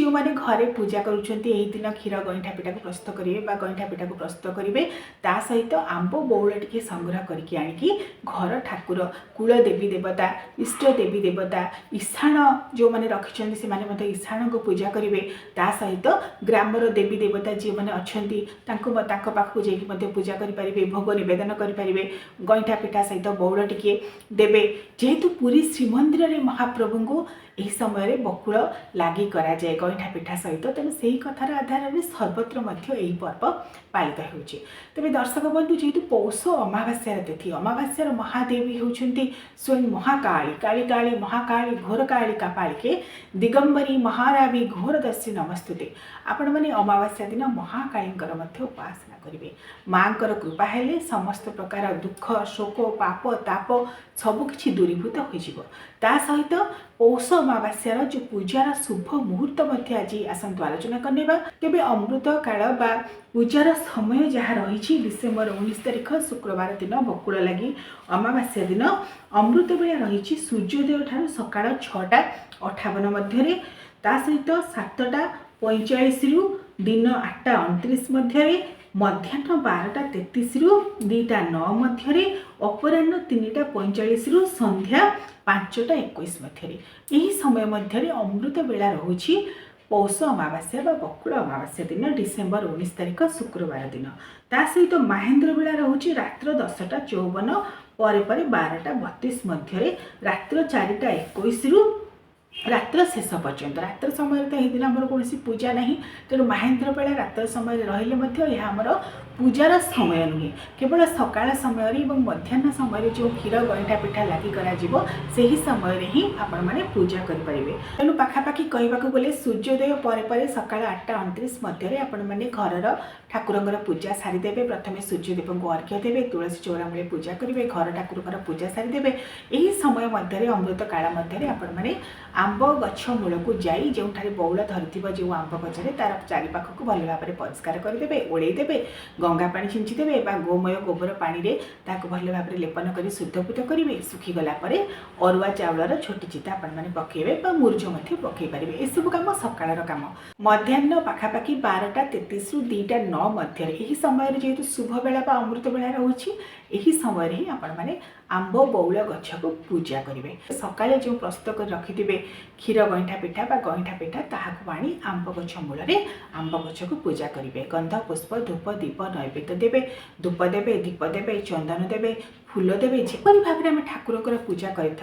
जो मैंने घरे पूजा करुँच दिन क्षीर गईठा पिठा को प्रस्तुत करेंगे गईठा पिठा को प्रस्तुत करेंगे ता सहित आंब बौल टी संग्रह करके आणिकी घर ठाकुर कुल देवी देवता इष्ट देवी देवता ईशाण जो मैंने रखिंट से ईशाण को पूजा करेंगे ता सहित ग्रामर देवी देवता जी मैंने अच्छा पाखक जाकि पूजा करेंगे भोग नवेदन करेंगे गईठा पिठा सहित बौल टी देवे जेहेतु पुरी श्रीमंदिर में महाप्रभु को यही समय बकुल लगी कराए गईठा पिठा सहित तेणु से ही कथार आधार में सर्वत्र यही पर्व पालित हो तेज दर्शक बंधु जेहेतु पौष अमावास्यार तिथि अमावास्यार महादेवी होती स्वयं महाकाली काली काली महाकाली घोर काली कापालिके दिगंबरी महारावी घोरदर्शी नमस्तुते आपण मैंने अमावास्या दिन महाकाली उपासना करेंगे माँ कृपा हेले समस्त प्रकार दुख शोक पाप ताप सबकि दूरीभूत हो सहित पौष अमावास्यार जो पूजार शुभ मुहूर्त आज आसतु आलोचना करने तेज अमृत काल बा पूजार समय जहाँ रही डिसेम्बर 19 तारिख शुक्रवार दिन बकुल लगी अमावास्या दिन अमृत बेला रही सूर्योदय ठार सकाळ 6:58 मध्य सहित 7:45 रु दिन 8:29 मध्य मध्याह्न 12:33 रु 2:09 मध्य अपराह्न 3:45 रु संध्या 5:21 मध्य यही समय मध्य अमृत बेला रहुछि पौष अमावास्या बा बकुल अमावास्या दिन डिसेम्बर 19 तारिख शुक्रवार दिन ता सहित महेन्द्र बेला रहुछि रात्र 10:54 पर 12:32 मध्य रात्र 4:21 रु रात्र शेष पर्यंत रात्र समय तो यही दिन आम कौन पूजा ना तेणु महेन्द्र बेला रात्र समय रही आमर पूजार समय नुहे केवल सकाळ समय मध्याह्न समय जो क्षीर गईठा पिठा लगी कर समय ही आपण मैंने पूजा करेंगे तेणु पाखापाखि कहवाक गले सूर्योदय पर सकाळ 8:29 मध्य आपण मैंने घर ठाकुर पूजा सारीदेवे प्रथम सूर्यदेव को अर्घ्य देवे तुलसी चौरा मूले पूजा करेंगे घर ठाकुर पूजा सारीदेवे यही समय मध्य अमृत काल मध्य आपण मैंने आंब गछ मूल को जाई जो बौल धरी जो आंब गचरे तार चारिपाख को भल भाव परिष्कार करदे ओड़ेदेवे गंगा पानी छिंचीदेवे गोमय गोबर पानी रे ताको भल भाव लेपन कर शुद्धपुत करेंगे सुखीगला अरुआ चाउलर छोटी चिता आपण मैंने पकेबे मुर्ज पकई पारे यह सब कम सकाळ कम मध्याह्न पाखापाखि 12:33 रु 2:09 मध्य यही समय जेहेतु शुभ बेला अमृत बेला रोचे यही समय ही आपण मैंने आंब बौल गछ को पूजा करेंगे सकाଳେ जो प्रस्तुत कर रखिथे क्षीर गईठा पिठा गईठा पिठा ताहाकु आनी आंब गछ मूल आंब गछ को पूजा करेंगे गंध पुष्प धूप दीप नैवेद्य देवे धूप देवे दीप देवे चंदन देवे फूल देवे जेपरी भाव में ठाकुर पूजा कर